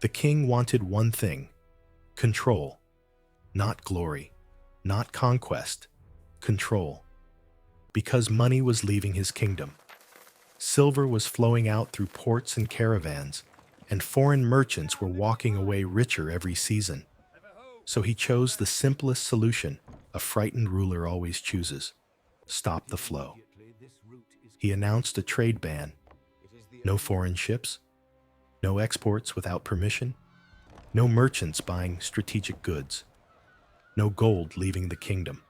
The king wanted one thing: control. Not glory, not conquest, control. Because money was leaving his kingdom. Silver was flowing out through ports and caravans, and foreign merchants were walking away richer every season. So he chose the simplest solution a frightened ruler always chooses: stop the flow. He announced a trade ban: no foreign ships, no exports without permission, no merchants buying strategic goods, no gold leaving the kingdom.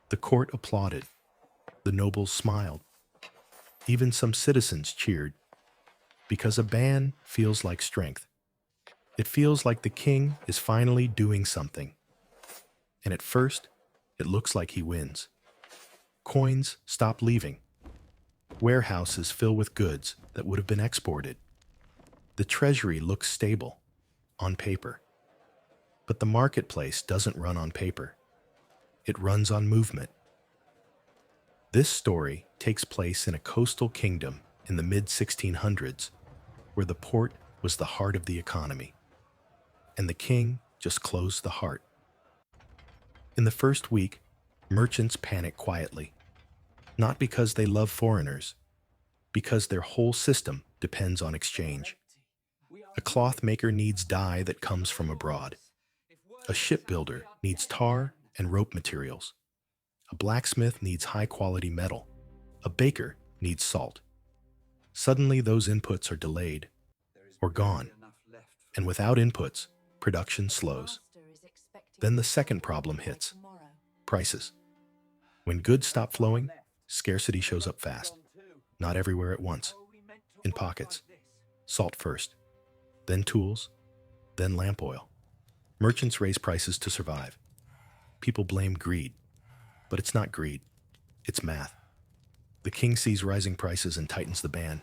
The court applauded, the nobles smiled, even some citizens cheered, because a ban feels like strength. It feels like the king is finally doing something. And at first, it looks like he wins. Coins stop leaving. Warehouses fill with goods that would have been exported. The treasury looks stable, on paper. But the marketplace doesn't run on paper. It runs on movement. This story takes place in a coastal kingdom in the mid-1600s, where the port was the heart of the economy. And the king just closed the heart. In the first week, merchants panic quietly, not because they love foreigners, because their whole system depends on exchange. A cloth maker needs dye that comes from abroad. A shipbuilder needs tar and rope materials. A blacksmith needs high-quality metal. A baker needs salt. Suddenly, those inputs are delayed or gone, and without inputs, production slows. Then the second problem hits: prices. When goods stop flowing, scarcity shows up fast. Not everywhere at once. In pockets. Salt first, then tools, then lamp oil. Merchants raise prices to survive. People blame greed, but it's not greed, it's math. The king sees rising prices and tightens the ban.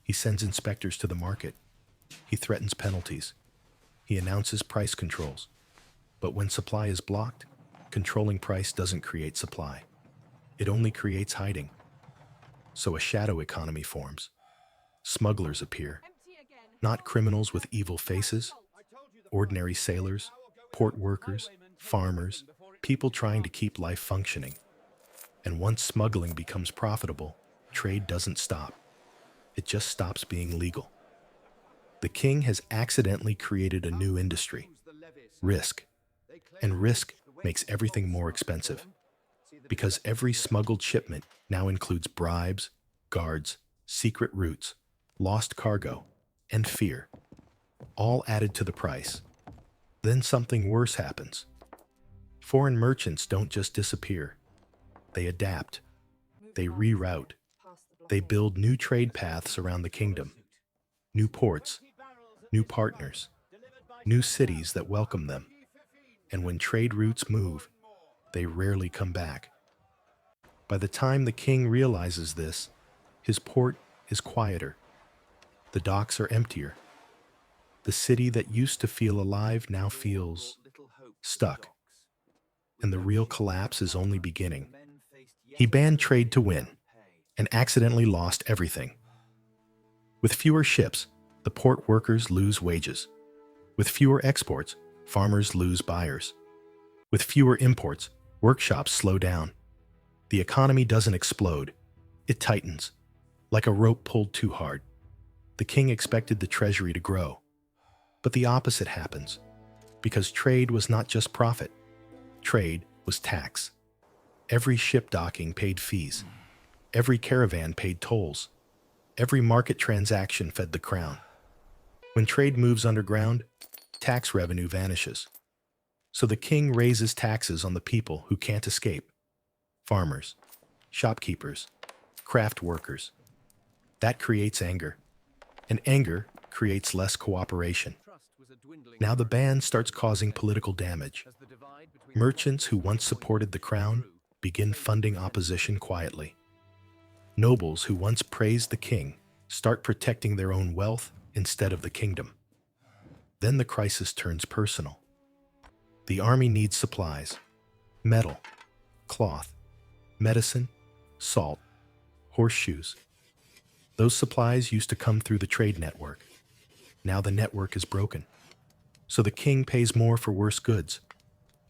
He sends inspectors to the market. He threatens penalties. He announces price controls. But when supply is blocked, controlling price doesn't create supply. It only creates hiding. So a shadow economy forms. Smugglers appear. Not criminals with evil faces, ordinary sailors, port workers, farmers, people trying to keep life functioning. And once smuggling becomes profitable, trade doesn't stop. It just stops being legal. The king has accidentally created a new industry: risk. And risk makes everything more expensive, because every smuggled shipment now includes bribes, guards, secret routes, lost cargo, and fear, all added to the price. Then something worse happens. Foreign merchants don't just disappear. They adapt. They reroute. They build new trade paths around the kingdom. New ports, new partners, new cities that welcome them. And when trade routes move, they rarely come back. By the time the king realizes this, his port is quieter. The docks are emptier. The city that used to feel alive now feels stuck. And the real collapse is only beginning. He banned trade to win, and accidentally lost everything. With fewer ships, the port workers lose wages. With fewer exports, farmers lose buyers. With fewer imports, workshops slow down. The economy doesn't explode. It tightens, like a rope pulled too hard. The king expected the treasury to grow. But the opposite happens, because trade was not just profit. Trade was tax. Every ship docking paid fees. Every caravan paid tolls. Every market transaction fed the crown. When trade moves underground, tax revenue vanishes. So the king raises taxes on the people who can't escape: farmers, shopkeepers, craft workers. That creates anger, and anger creates less cooperation. Now the ban starts causing political damage. Merchants who once supported the crown begin funding opposition quietly. Nobles who once praised the king start protecting their own wealth instead of the kingdom. Then the crisis turns personal. The army needs supplies: metal, cloth, medicine, salt, horseshoes. Those supplies used to come through the trade network. Now the network is broken. So the king pays more for worse goods,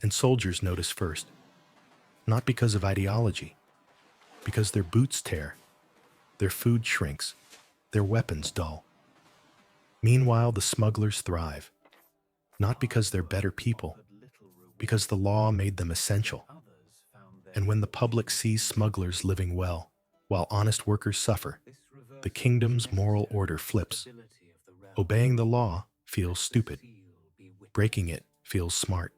and soldiers notice first. Not because of ideology, because their boots tear, their food shrinks, their weapons dull. Meanwhile, the smugglers thrive, not because they're better people, because the law made them essential. And when the public sees smugglers living well, while honest workers suffer, the kingdom's moral order flips. Obeying the law feels stupid. Breaking it feels smart.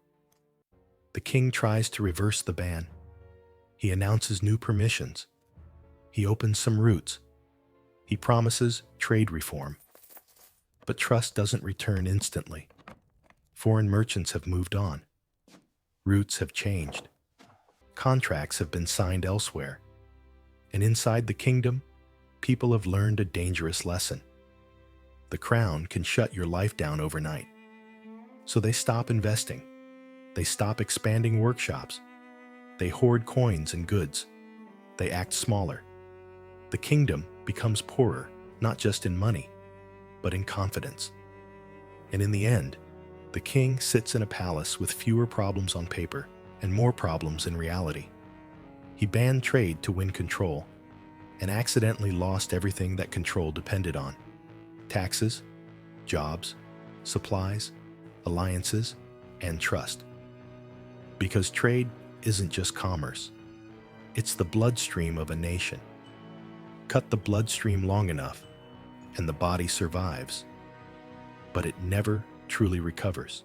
The king tries to reverse the ban. He announces new permissions. He opens some routes. He promises trade reform. But trust doesn't return instantly. Foreign merchants have moved on. Routes have changed. Contracts have been signed elsewhere. And inside the kingdom, people have learned a dangerous lesson. The crown can shut your life down overnight. So they stop investing. They stop expanding workshops. They hoard coins and goods. They act smaller. The kingdom becomes poorer, not just in money, but in confidence. And in the end, the king sits in a palace with fewer problems on paper and more problems in reality. He banned trade to win control and accidentally lost everything that control depended on: taxes, jobs, supplies, alliances, and trust. Because trade isn't just commerce. It's the bloodstream of a nation. Cut the bloodstream long enough, and the body survives, but it never truly recovers.